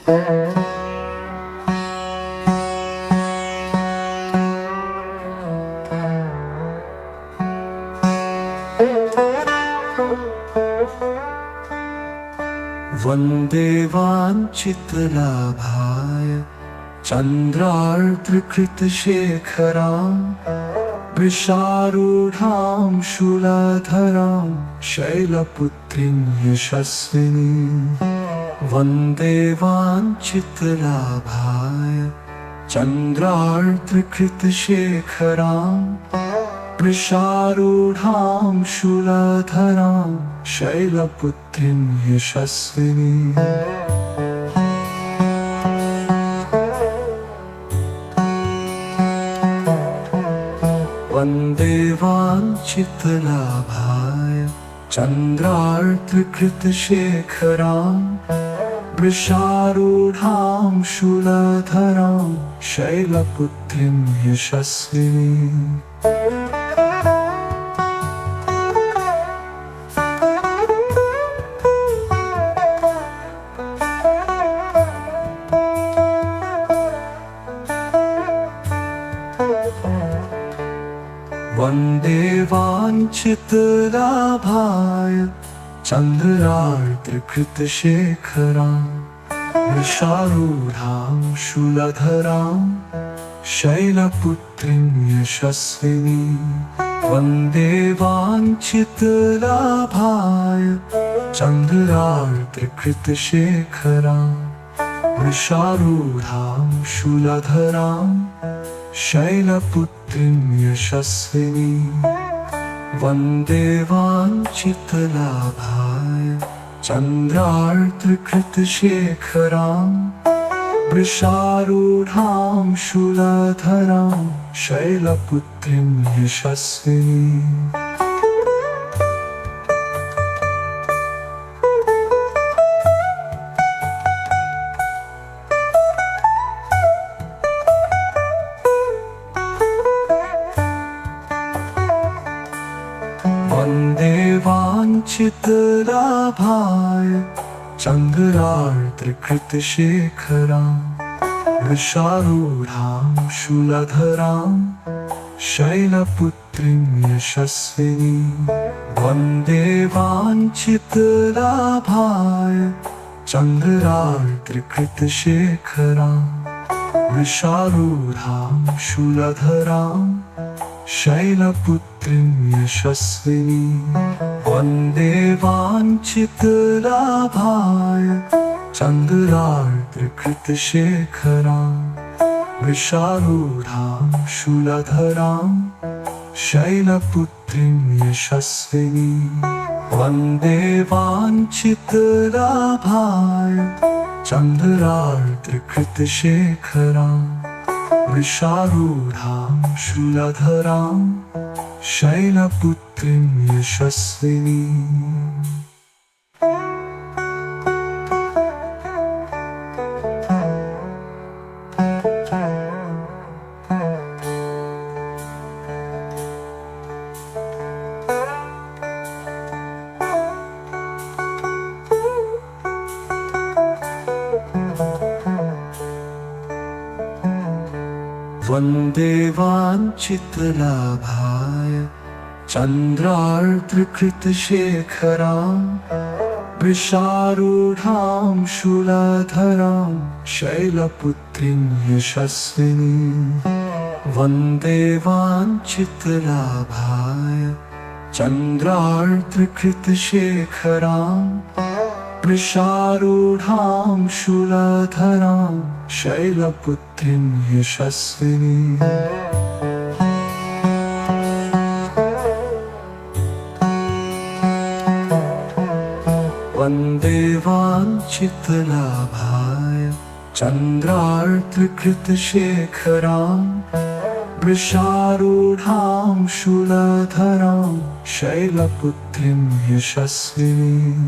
वन्दे वाञ्छितलाभाय चन्द्रार्द्रकृतशेखरां वृषारूढां शूलधरां शैलपुत्रीं यशस्विनीं। वन्दे वाञ्छितलाभाय चन्द्रार्द्रकृतशेखरां वृषारूढां शूलधरां शैलपुत्रीं यशस्विनीं। वन्दे वाञ्छितलाभाय चन्द्रार्द्रकृतशेखरां वृषारूढां शूलधरां शैलपुत्रीं यशस्विनीं। वन्दे वाञ्छितलाभाय चन्द्रार्द्रकृतशेखरां वृषारूढां शूलधरां शैलपुत्रीं यशस्विनीं। वन्दे वाञ्छितलाभाय चन्द्रार्द्रकृतशेखरां वृषारूढां शूलधरां शैलपुत्रीं यशस्विनीं। वन्दे वाञ्छितलाभाय चन्द्रार्द्रकृतशेखरां वृषारूढां शूलधरां शैलपुत्रीं यशस्विनीं। वन्दे वाञ्छितलाभाय चन्द्रार्द्रकृतशेखरां वृषारूढां शूलधरां शैलपुत्रीं यशस्विनीं। वन्दे वाञ्छितलाभाय चन्द्रार्द्रकृतशेखरां वृषारूढां शूलधरां शैलपुत्रीं यशस्विनीं। वन्दे वाञ्छितलाभाय चन्द्रार्द्रकृतशेखरां वृषारूढां शूलधरां शैलपुत्रीं यशस्विनीं। वन्दे वाञ्छितलाभाय चन्द्रार्द्रकृतशेखरां वृषारूढां शूलधरां शैलपुत्रीं यशस्विनीं। वन्दे वाञ्छितलाभाय चन्द्रार्द्रकृतशेखरां वृषारूढां शूलधरां शैलपुत्रीं यशस्विनीं। वन्दे वाञ्छितलाभाय चन्द्रार्द्रकृतशेखरां वृषारूढां शूलधरां शैलपुत्रीं यशस्विनीं। वन्दे वाञ्छितलाभाय चन्द्रार्द्रकृतशेखरां वृषारूढां शूलधरां शैलपुत्रीं यशस्विनीं।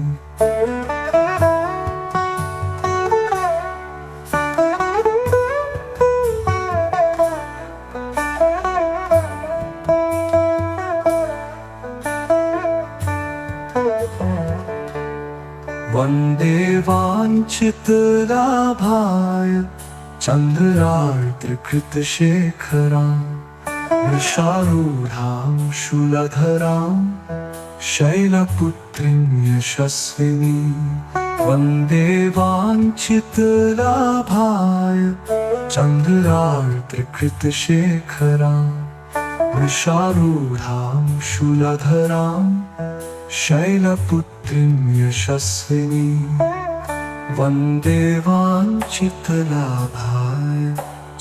वन्दे वाञ्छितलाभाय वन्देवाञ्छितलाभाय चन्द्रार्द्रकृतशेखरां वृषारूढां शूलधरां शैलपुत्रीं यशस्विनीं वन्दे वाञ्छितलाभाय चन्द्रार्द्रकृतशेखरां वृषारूढां शूलधरां शैलपुत्रीं यशस्विनीं वन्दे वाञ्छितलाभाय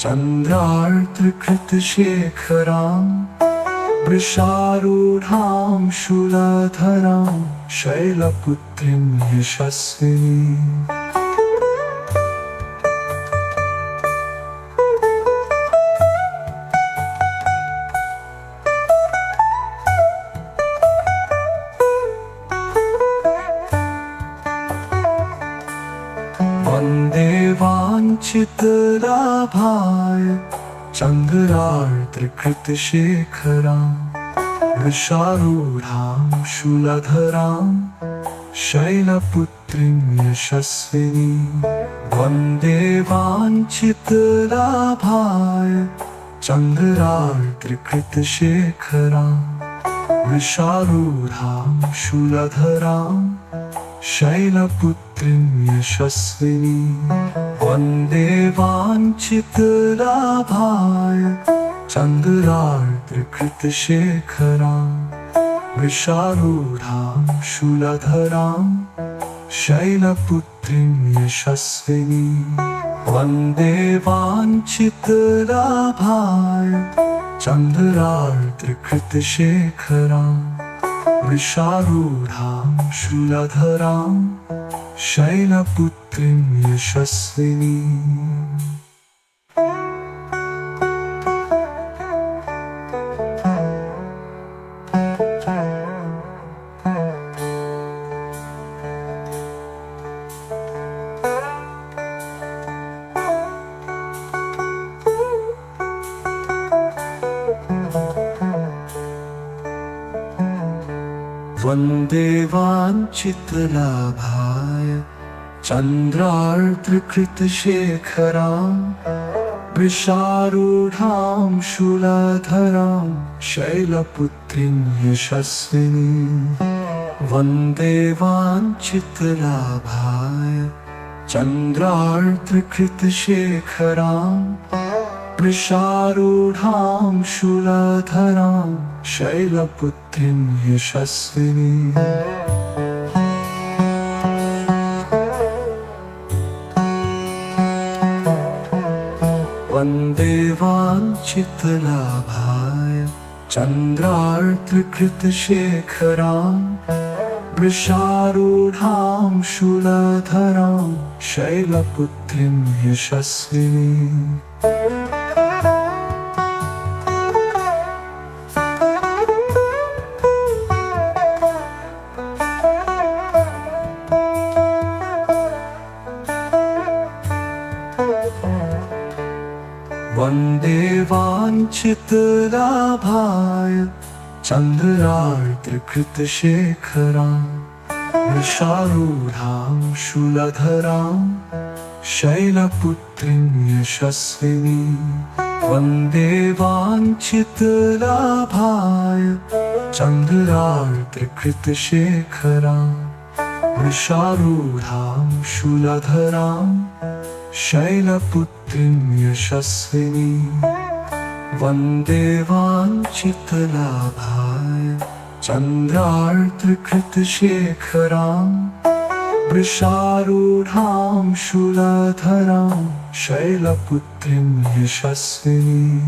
चन्द्रार्द्रकृतशेखरां वृषारूढां शूलधरां शैलपुत्रीं यशस्विनीं वन्दे वाञ्छितलाभाय चन्द्रार्द्रकृतशेखरां वृषारूढां शूलधरां शैलपुत्रीं यशस्विनीं वन्दे वाञ्छितलाभाय चन्द्रार्द्रकृतशेखरां वृषारूढां शूलधरां शैलपुत्रीं यशस्विनीं वन्दे वाञ्छितलाभाय चन्द्रार्द्रकृतशेखरां वृषारूढां शूलधरां शैलपुत्रीं यशस्विनीं वन्दे वाञ्छितलाभाय चन्द्रार्द्रकृतशेखरां वृषारूढां शूलधरां शैलपुत्रीं यशस्विनीं वन्दे वाञ्छितलाभाय चन्द्रार्द्रकृतशेखरां वृषारूढां शूलधरां शैलपुत्रीं यशस्विनीं वन्दे वाञ्छितलाभाय चन्द्रार्द्रकृतशेखरां वृषारूढां शूलधरां शैलपुत्रीं यशस्विनीं वन्दे वाञ्छितलाभाय चन्द्रार्द्रकृतशेखरां वृषारूढां शूलधरां शैलपुत्रीं यशस्विनीं वन्दे वाञ्छितलाभाय चन्द्रार्द्रकृतशेखरां वृषारूढां शूलधरां शैलपुत्रीं यशस्विनीं वन्दे वाञ्छितलाभाय चन्द्रार्द्रकृतशेखरां वृषारूढां शूलधरां शैलपुत्रीं यशस्विनीं वन्दे वाञ्छितलाभाय चन्द्रार्द्रकृतशेखरां वृषारूढां शूलधरां शैलपुत्रीं यशस्विनीं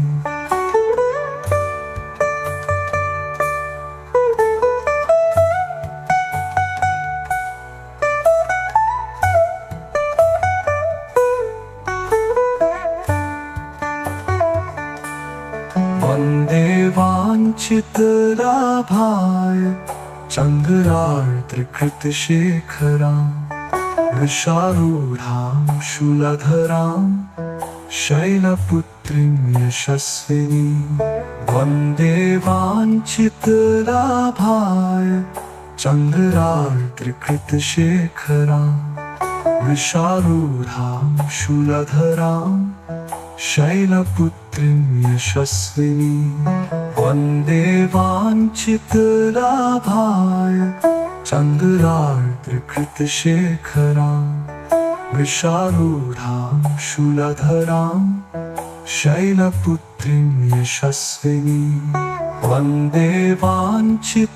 वन्दे वाञ्छितलाभाय चन्द्रार्द्रकृतशेखरां वृषारूढां शूलधरां शैलपुत्रीं यशस्विनीं वन्दे वाञ्छितलाभाय चन्द्रार्द्रकृतशेखरां वृषारूढां शूलधरां शैलपुत्रीं यशस्विनीं वन्दे वाञ्छितलाभाय चन्द्रार्द्रकृतशेखरां वृषारूढां शूलधरां शैलपुत्रीं यशस्विनीं वन्दे वाञ्छितलाभाय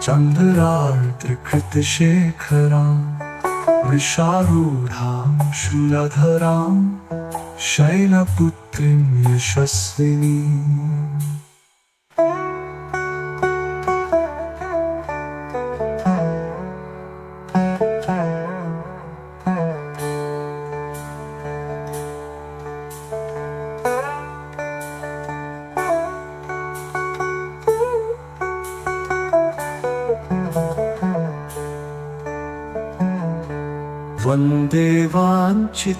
चन्द्रार्द्रकृतशेखरां वृषारूढां शूलधरां शैलपुत्रीं यशस्विनीं। वन्दे वाञ्छितलाभाय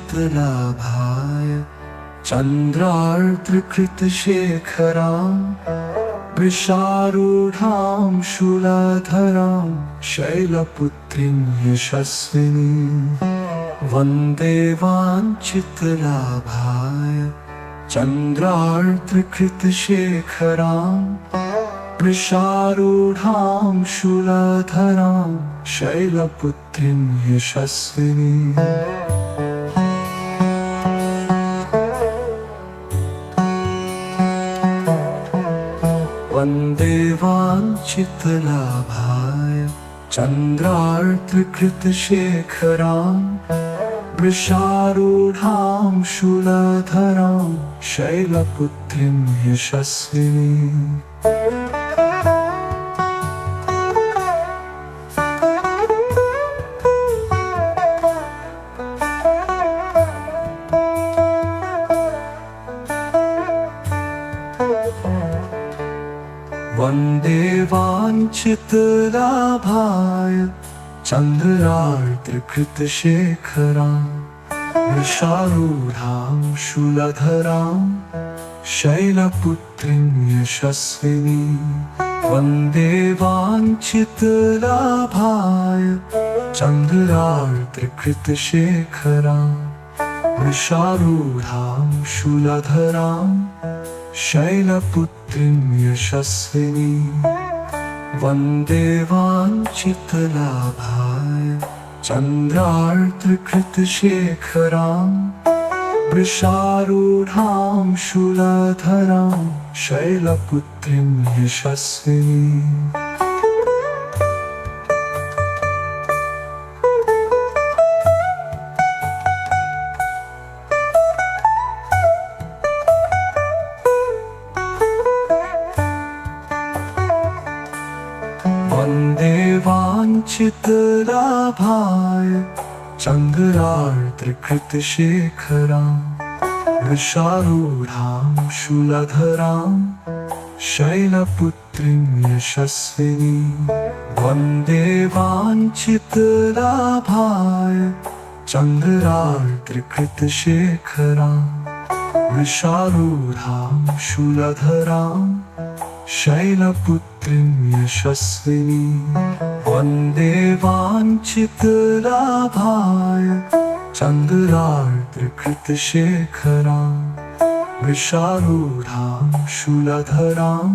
चन्द्रार्द्रकृतशेखरां वृषारूढां शूलधरां शैलपुत्रीं यशस्विनीं वन्दे वाञ्छितलाभाय चन्द्रार्द्रकृतशेखरां वृषारूढां शूलधरां शैलपुत्रीं यशस्विनीं। वन्दे वाञ्छितलाभाय चन्द्रार्द्रकृतशेखरां वृषारूढां शूलधरां शैलपुत्रीं यशस्विनीं। वन्दे वाञ्छितलाभाय चन्द्रार्द्रकृतशेखरां वृषारूढां शूलधरां शैलपुत्रीं यशस्विनीं वन्दे वाञ्छितलाभाय चन्द्रार्द्रकृतशेखरां वृषारूढां शूलधरां शैलपुत्रीं यशस्विनीं वन्दे वाञ्छितलाभाय चन्द्रार्द्रकृतशेखरां वृषारूढां शूलधरां शैलपुत्रीं यशस्विनीं। वन्दे वाञ्छितलाभाय चन्द्रार्द्रकृतशेखरां वृषारूढां शूलधरां शैलपुत्रीं यशस्विनीं वन्दे वाञ्छितलाभाय चन्द्रार्द्रकृतशेखरां वृषारूढां शूलधरां शैलपुत्रीं यशस्विनीं वन्दे वाञ्छितलाभाय चन्द्रार्द्रकृतशेखरां वृषारूढां शूलधरां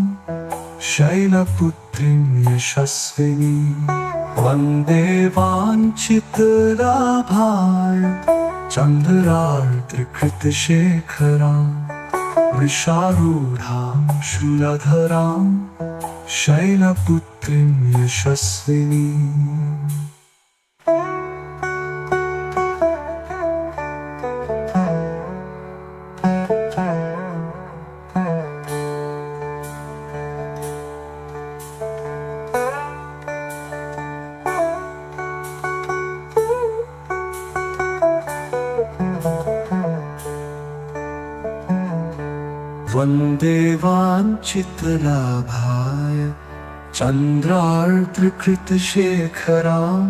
शैलपुत्रीं यशस्विनीं वन्दे वाञ्छितलाभाय चन्द्रार्द्रकृतशेखरां वृषारूढां शूलधरां शैलपुत्रीं यशस्विनीं। वन्दे वाञ्छितलाभाय चन्द्रार्द्रकृतशेखरां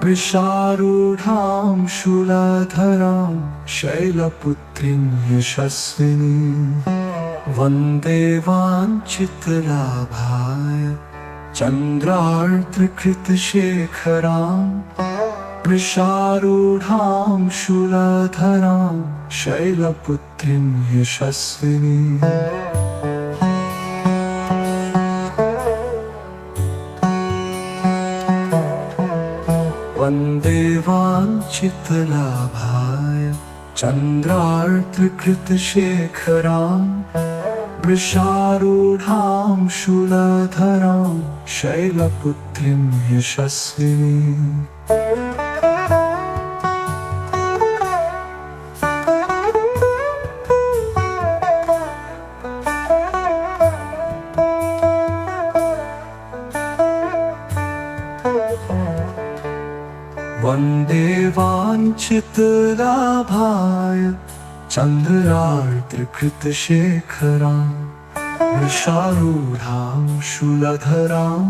वृषारूढां शूलधरां शैलपुत्रीं यशस्विनीं वन्दे वाञ्छितलाभाय चन्द्रार्द्रकृतशेखरां वृषारूढां शूलधरां शैलपुत्रीं यशस्विनीम् वन्दे वाञ्छितलाभाय चन्द्रार्द्रकृतशेखरां वृषारूढां शूलधरां शैलपुत्रीं यशस्विनीम् वन्दे वाञ्छितलाभाय चन्द्रार्द्रकृतशेखरां वृषारूढां शूलधरां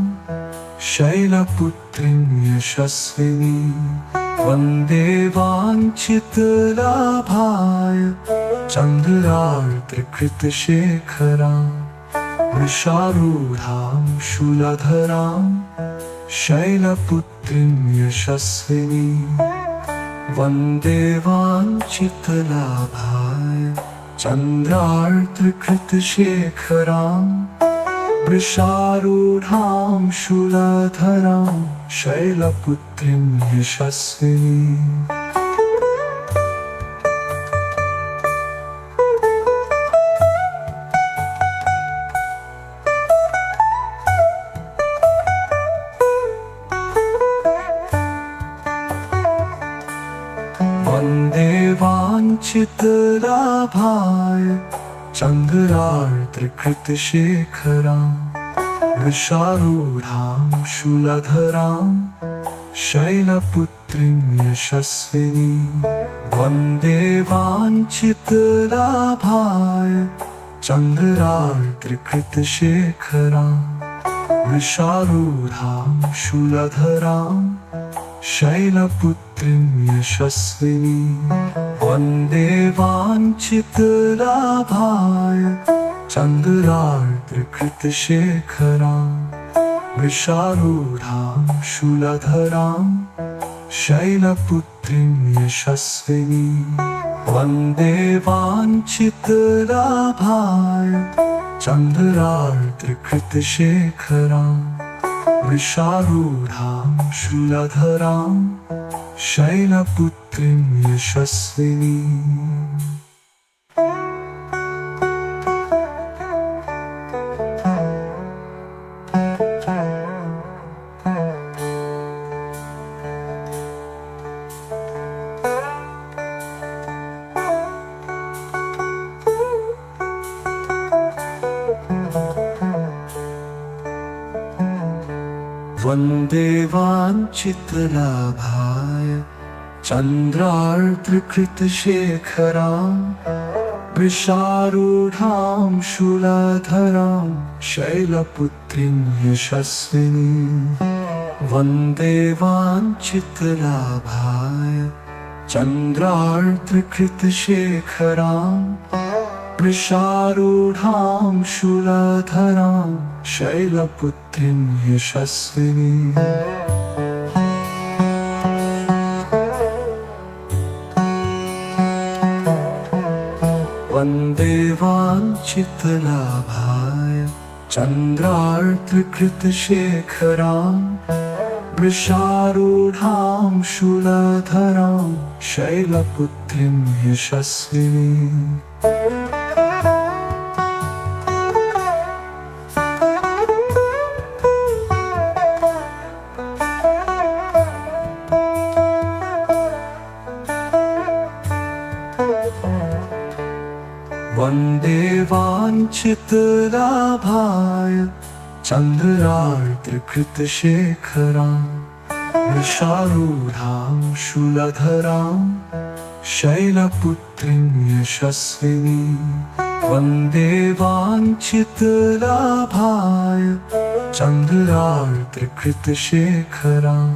शैलपुत्रीं यशस्विनीम् वन्दे वाञ्छितलाभाय चन्द्रार्द्रकृतशेखरां वृषारूढां शूलधरां शैलपुत्रीं यशस्विनीम् वन्दे वाञ्छितलाभाय चन्द्रार्द्रकृतशेखरां वृषारूढां शूलधरां शैलपुत्रीं यशस्विनीम् वन्दे वाञ्छितलाभाय चन्द्रार्द्रकृतशेखरां वृषारूढां शूलधरां शैलपुत्रीं यशस्विनीम् वन्दे वाञ्छितलाभाय चन्द्रार्द्रकृतशेखरां वृषारूढां शूलधरां शैलपुत्रीं यशस्विनीम् वन्दे वाञ्छितलाभाय चन्द्रार्द्रकृतशेखरां वृषारूढां शूलधरां शैलपुत्रीं यशस्विनीम् वन्दे वाञ्छितलाभाय चन्द्रार्द्रकृतशेखरां वृषारूढां शूलधरां शैलपुत्रीं यशस्विनीम् वन्दे वाञ्छितलाभाय चन्द्रार्द्रकृतशेखरां वृषारूढां शूलधरां शैलपुत्रीं यशस्विनीम् वन्दे वाञ्छितलाभाय चन्द्रार्द्रकृतशेखरां वृषारूढां शूलधरां शैलपुत्रीं यशस्विनीम् वन्दे वाञ्छितलाभाय चन्द्रार्द्रकृतशेखरां वृषारूढां शूलधरां शैलपुत्रीं यशस्विनीम् वन्दे वाञ्छितलाभाय चन्द्रार्द्रकृतशेखरां वृषारूढां शूलधरां शैलपुत्रीं यशस्विनीम् वन्दे वाञ्छितलाभाय चन्द्रार्द्रकृतशेखरां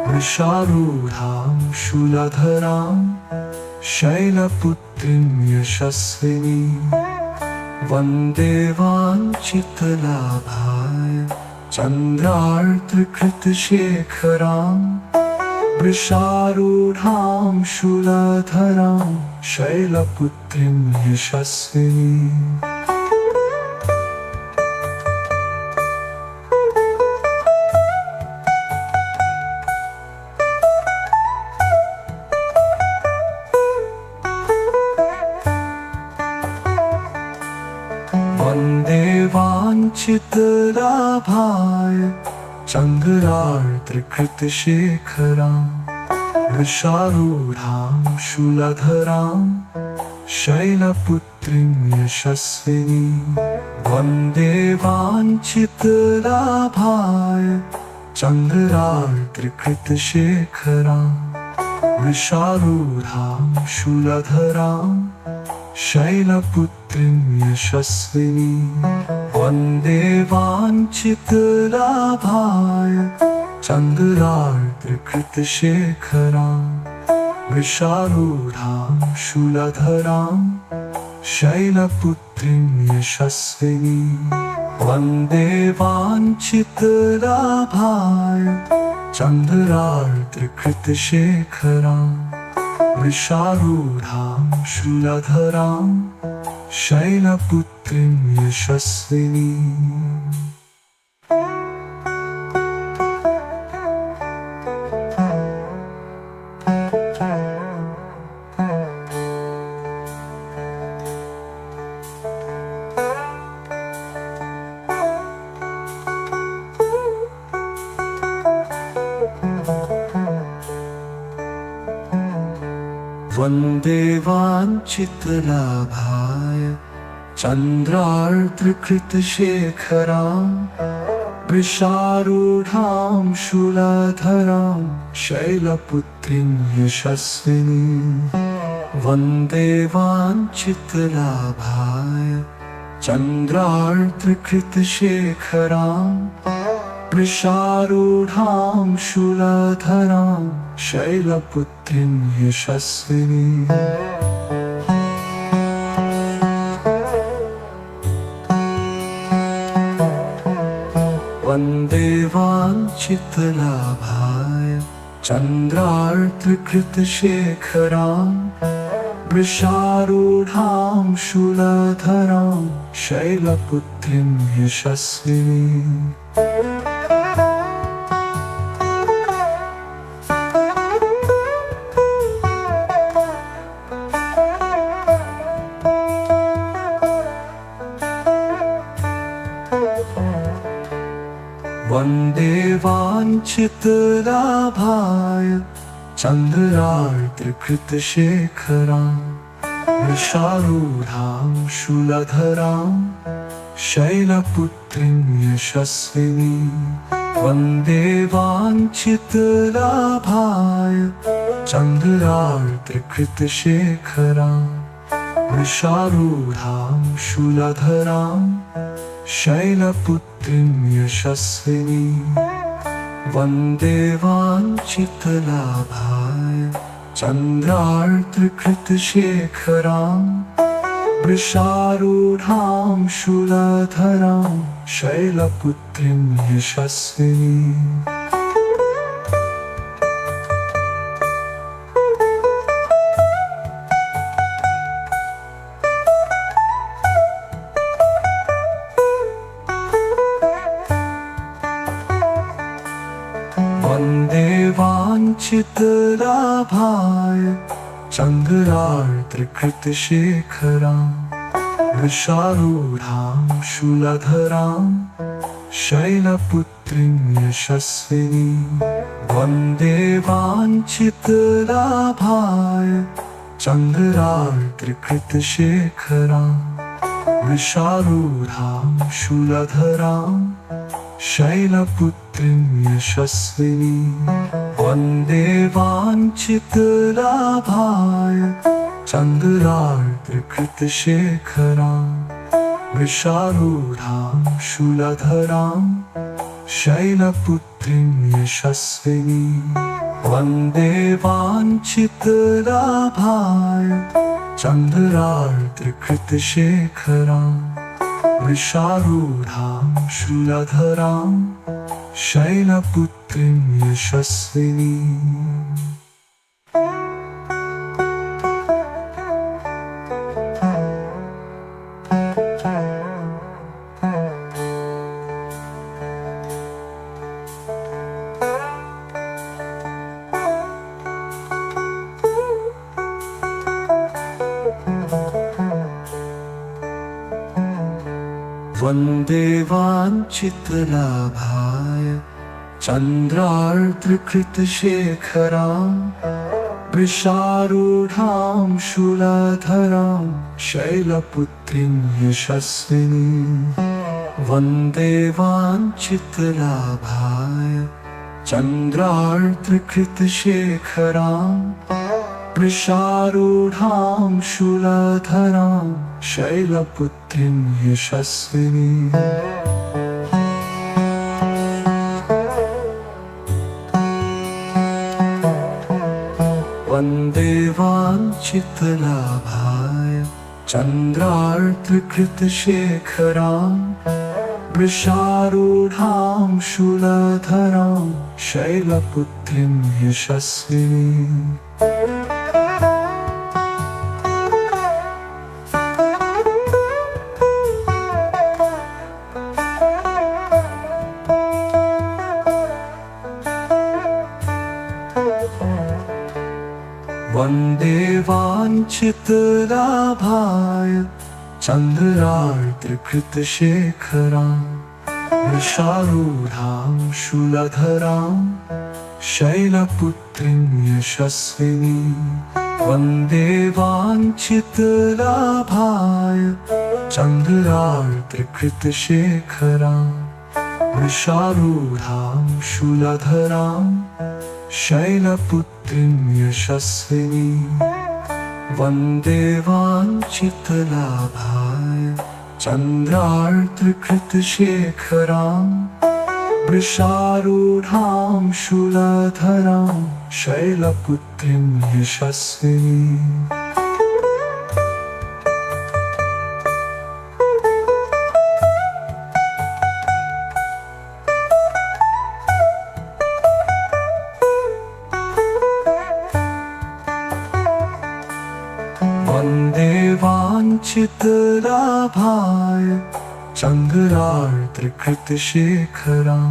वृषारूढां शूलधरां शैलपुत्रीं यशस्विनीम् वन्दे वाञ्छितलाभाय चन्द्रार्धकृतशेखरां वृषारूढां शूलधरां शैलपुत्रीं यशस्विनीम् वन्दे वाञ्छितलाभाय चन्द्रार्धकृतशेखरां वृषारूढां शूलधरां शैलपुत्रीं यशस्विनीम् वन्दे वाञ्छितलाभाय चन्द्रार्धकृतशेखरां वृषारूढां शूलधरां शैलपुत्रीं यशस्विनीम् वन्दे वाञ्छितलाभाय चन्द्रार्धकृतशेखरां वृषारूढां शूलधरां शैलपुत्रीं यशस्विनीम् वन्दे वाञ्छितलाभाय चन्द्रार्धकृतशेखरां वृषारूढां शूलधरां शैलपुत्रीं यशस्विनीम् वन्दे वाञ्छितलाभाय चन्द्रार्धकृतशेखरां वृषारूढां शूलधरां शैलपुत्रीं यशस्विनीम् वन्दे वाञ्छितलाभाय चन्द्रार्धकृतशेखरां वृषारूढां शूलधरां शैलपुत्रीं यशस्विनीम् वन्दे वाञ्छितलाभाय चन्द्रार्धकृतशेखरां वृषारूढां शूलधरां शैलपुत्रीं यशस्विनीम् वन्दे वाञ्छितलाभाय चन्द्रार्धकृतशेखरां वृषारूढां शूलधरां शैलपुत्रीं यशस्विनीम् वन्दे वाञ्छितलाभाय चन्द्रार्धकृतशेखरां वृषारूढां शूलधरां शैलपुत्रीं यशस्विनीम् वन्दे वाञ्छितलाभाय चन्द्रार्धकृतशेखरां वृषारूढां शूलधरां शैलपुत्रीं यशस्विनीम् वन्दे वाञ्छितलाभाय चन्द्रार्धकृतशेखरां वृषारूढां शूलधरां शैलपुत्रीं यशस्विनीम् वन्दे वाञ्छितलाभाय चन्द्रार्धकृतशेखरां वृषारूढां शूलधरां शैलपुत्रीं यशस्विनीम् वन्दे वाञ्छितलाभाय चन्द्रार्धकृतशेखरां वृषारूढां शूलधरां शैलपुत्रीं यशस्विनीम् वन्दे वाञ्छितलाभाय चन्द्रार्धकृतशेखरां वृषारूढां शूलधरां शैलपुत्रीं यशस्विनीम्। वन्दे वाञ्छितलाभाय चन्द्रार्द्रकृतशेखरां वृषारूढां शूलधरां शैलपुत्रीं यशस्विनीम्। वन्दे वाञ्छितलाभाय चन्द्रार्द्रकृतशेखरां वृषारूढां शूलधरां शैलपुत्रीं यशस्विनीम्। वन्दे वाञ्छितलाभाय चन्द्रार्द्रकृतशेखरां वृषारूढां शूलधरां शैलपुत्रीं यशस्विनीम्। वन्दे वाञ्छितलाभाय चन्द्रार्द्रकृतशेखरां वृषारूढां शूलधरां शैलपुत्रीं यशस्विनीम्। वन्दे वाञ्छितलाभाय चन्द्रार्द्रकृतशेखरां वृषारूढां शूलधरां शैलपुत्रीं यशस्विनीम्। वन्दे वाञ्छितलाभाय चन्द्रार्द्रकृतशेखरां वृषारूढां शूलधरां शैलपुत्रीं यशस्विनीम्। वन्दे वाञ्छितलाभाय चन्द्रार्द्रकृतशेखरां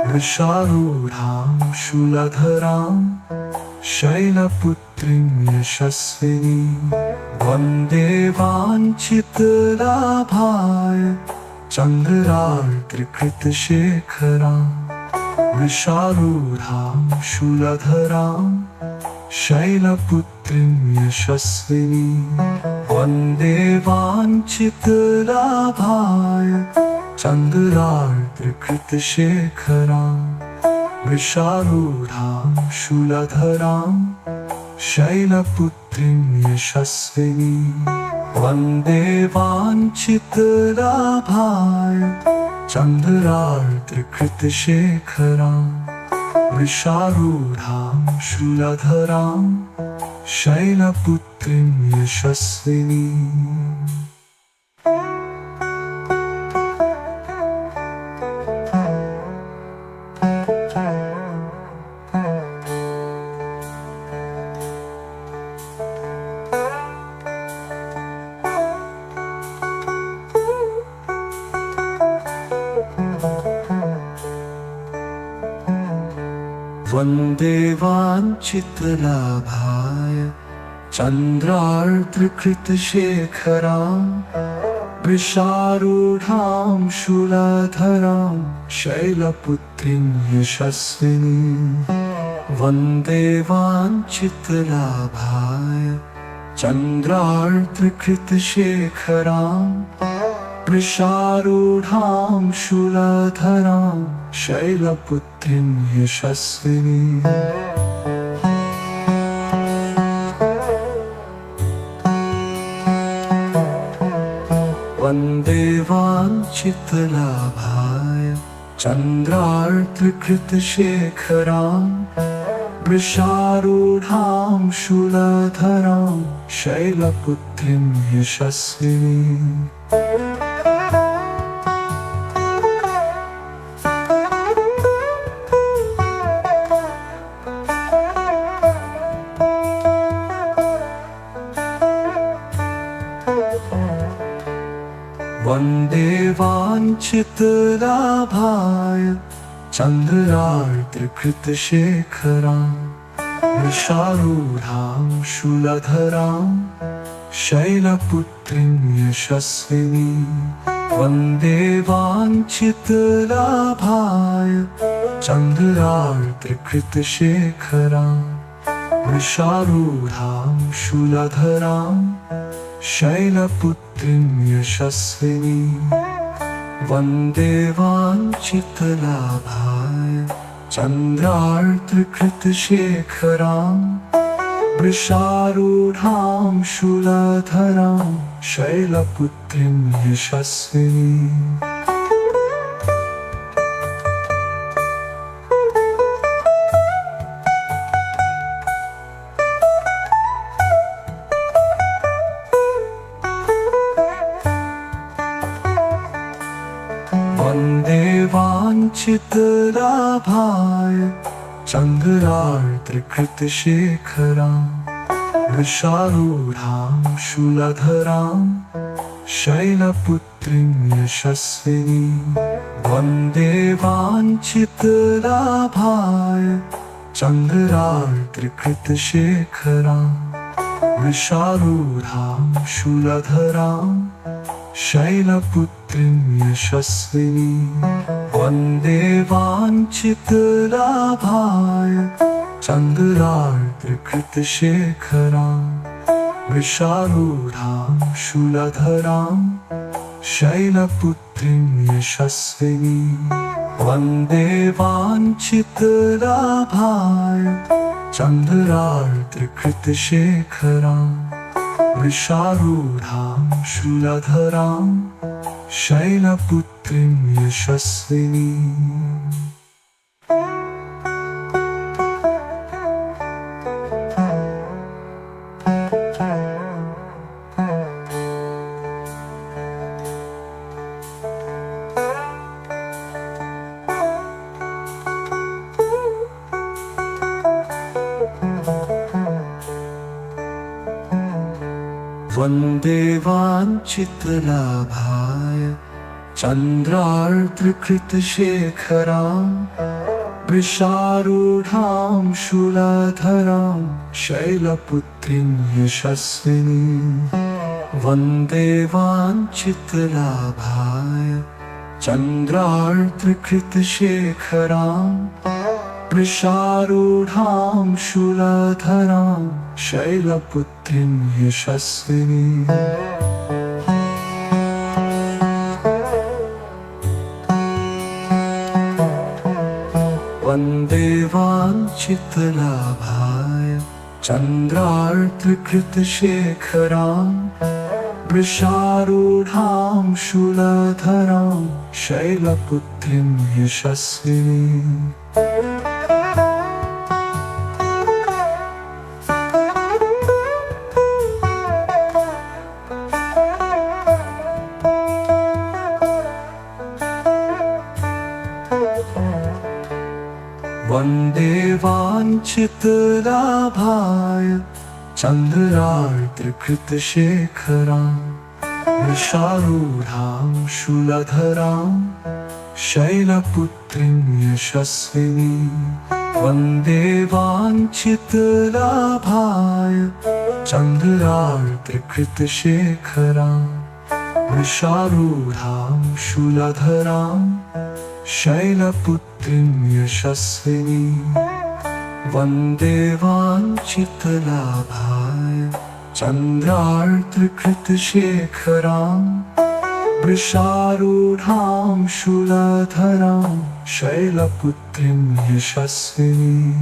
वृषारूढां शूलधरां शैलपुत्रीं यशस्विनीम्। वन्दे वाञ्छितलाभाय चन्द्रार्द्रकृतशेखरां वृषारूढां शूलधरां शैलपुत्रीं यशस्विनीम्। वन्दे वाञ्छितलाभाय चन्द्रार्द्रकृतशेखरां वृषारूढां शूलधरां शैलपुत्रीं यशस्विनीम्। वन्दे वाञ्छितलाभाय चन्द्रार्द्रकृतशेखरां वृषारूढां शूलधरां शैलपुत्रीं यशस्विनीम्। वन्दे वाञ्छितलाभाय चन्द्रार्द्रकृतशेखरां वृषारूढां शूलधरां शैलपुत्रीं यशस्विनीम्। वन्दे वाञ्छितलाभाय चन्द्रार्द्रकृतशेखरां वृषारूढां शूलधरां शैलपुत्रीं यशस्विनीम्। वन्दे वाञ्छितलाभाय चन्द्रार्द्रकृतशेखरां वृषारूढां शूलधरां शैलपुत्रीं यशस्विनीम्। वन्दे वाञ्छितलाभाय चन्द्रार्द्रकृतशेखरां वृषारूढां शूलधरां शैलपुत्रीं यशस्विनीं वन्दे वाञ्छितलाभाय चन्द्रार्द्रकृतशेखरां वृषारूढां शूलधरां शैलपुत्रीं यशस्विनीं वन्दे वाञ्छितलाभाय चन्द्रार्द्रकृतशेखरां वृषारूढां शूलधरां शैलपुत्रीं यशस्विनीं वन्दे वाञ्छितलाभाय चन्द्रार्द्रकृतशेखरां वृषारूढां शूलधरां शैलपुत्रीं यशस्विनीं वन्दे वाञ्छितलाभाय चन्द्रार्द्रकृतशेखरां वृषारूढां शूलधरां शैलपुत्रीं यशस्विनीं वन्दे वाञ्छितलाभाय चन्द्रार्द्रकृतशेखरां वृषारूढां शूलधरां शैलपुत्रीं यशस्विनीं वन्दे वाञ्छितलाभाय चन्द्रार्द्रकृतशेखरां वृषारूढां शूलधरां शैलपुत्रीं यशस्विनीं वन्दे वाञ्छितलाभाय चन्द्रार्द्रकृतशेखरां वृषारूढां शूलधरां शैलपुत्रीं यशस्विनीं वन्दे वाञ्छितलाभाय चन्द्रार्द्रकृतशेखरां वृषारूढां शूलधरां शैलपुत्रीं यशस्विनीं वन्दे वाञ्छितलाभाय चन्द्रार्द्रकृतशेखरां वृषारूढां शूलधरां शैलपुत्रीं यशस्विनीं वन्दे वाञ्छितलाभाय चन्द्रार्द्रकृतशेखरां वृषारूढां शूलधरां शैलपुत्रीं यशस्विनीं वन्दे वाञ्छितलाभाय चन्द्रार्द्रकृतशेखरां वृषारूढां शूलधरां शैलपुत्रीं यशस्विनीं वन्दे वाञ्छितलाभाय चन्द्रार्द्रकृतशेखरां वृषारूढां शूलधरां शैलपुत्रीं यशस्विनीं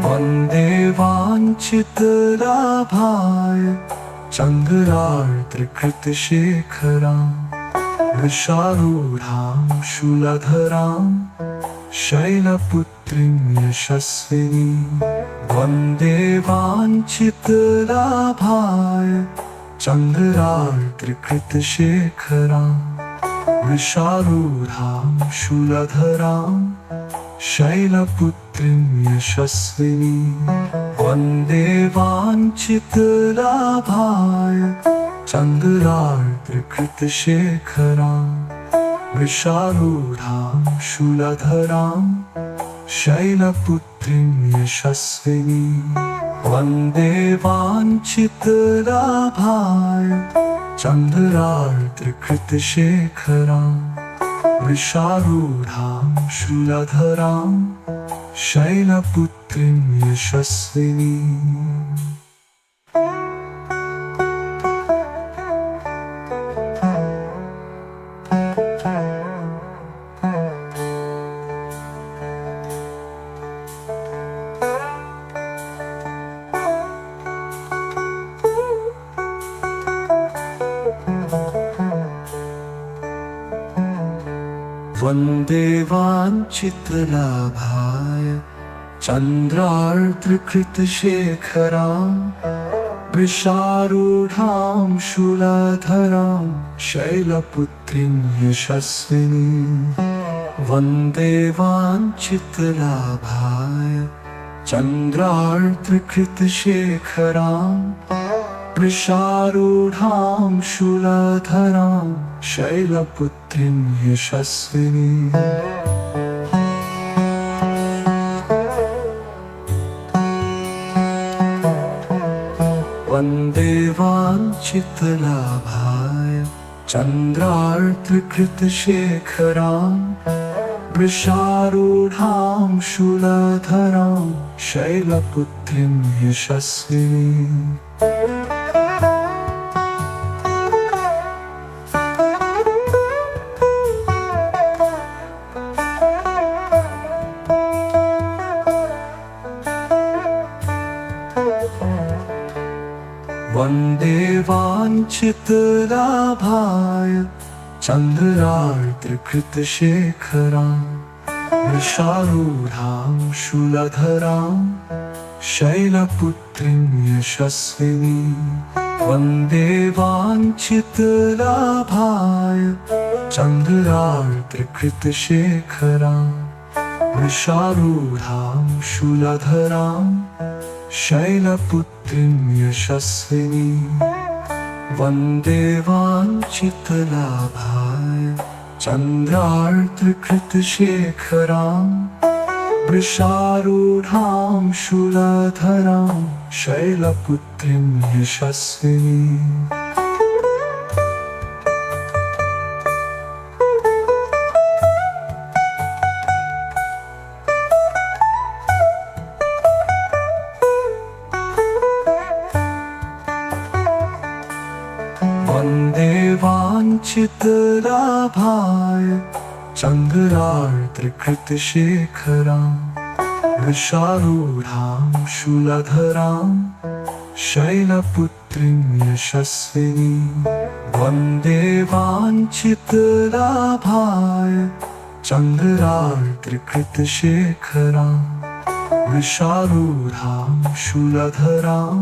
वन्दे वाञ्छितलाभाय चन्द्रार्द्रकृतशेखरां वृषारूढां शूलधरां शैलपुत्रीं यशस्विनीं वन्दे वाञ्छितलाभाय चन्द्रार्द्रकृतशेखरां वृषारूढां शूलधरां शैलपुत्रीं यशस्विनीं वन्दे वाञ्छितलाभाय चन्द्रार्द्रकृतशेखरां वृषारूढां शूलधरां शैलपुत्रीं यशस्विनीं वन्दे वाञ्छितलाभाय चन्द्रार्द्रकृतशेखरां वृषारूढां शूलधरां शैलपुत्रीं यशस्विनीम्। वन्दे वाञ्छितलाभाय चन्द्रार्द्रकृतशेखरां वृषारूढां शूलधरां शैलपुत्रीं यशस्विनीं वन्दे वाञ्छितलाभाय चन्द्रार्द्रकृतशेखरां वृषारूढां शूलधरां शैलपुत्रीं यशस्विनीं। वन्दे वाञ्छितलाभाय चन्द्रार्द्रकृतशेखरां वृषारूढां शूलधरां शैलपुत्रीं यशस्विनीं। वन्दे वाञ्छितलाभाय चन्द्रार्द्रकृतशेखरां वृषारूढां शूलधरां शैलपुत्रीं यशस्विनीं वन्दे वाञ्छितलाभाय चन्द्रार्द्रकृतशेखरां वृषारूढां शूलधरां शैलपुत्रीं यशस्विनीं वन्दे वाञ्छितलाभाय चन्द्रार्द्रकृतशेखरां वृषारूढां शूलधरां शैलपुत्रीं यशस्विनीं। वन्दे वाञ्छितलाभाय चन्द्रार्द्रकृतशेखरां वृषारूढां शूलधरां शैलपुत्रीं यशस्विनीं वन्दे वाञ्छितलाभाय चन्द्रार्द्रकृतशेखरां वृषारूढां शूलधरां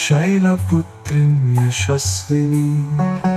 शैलपुत्रीं यशस्विनीं।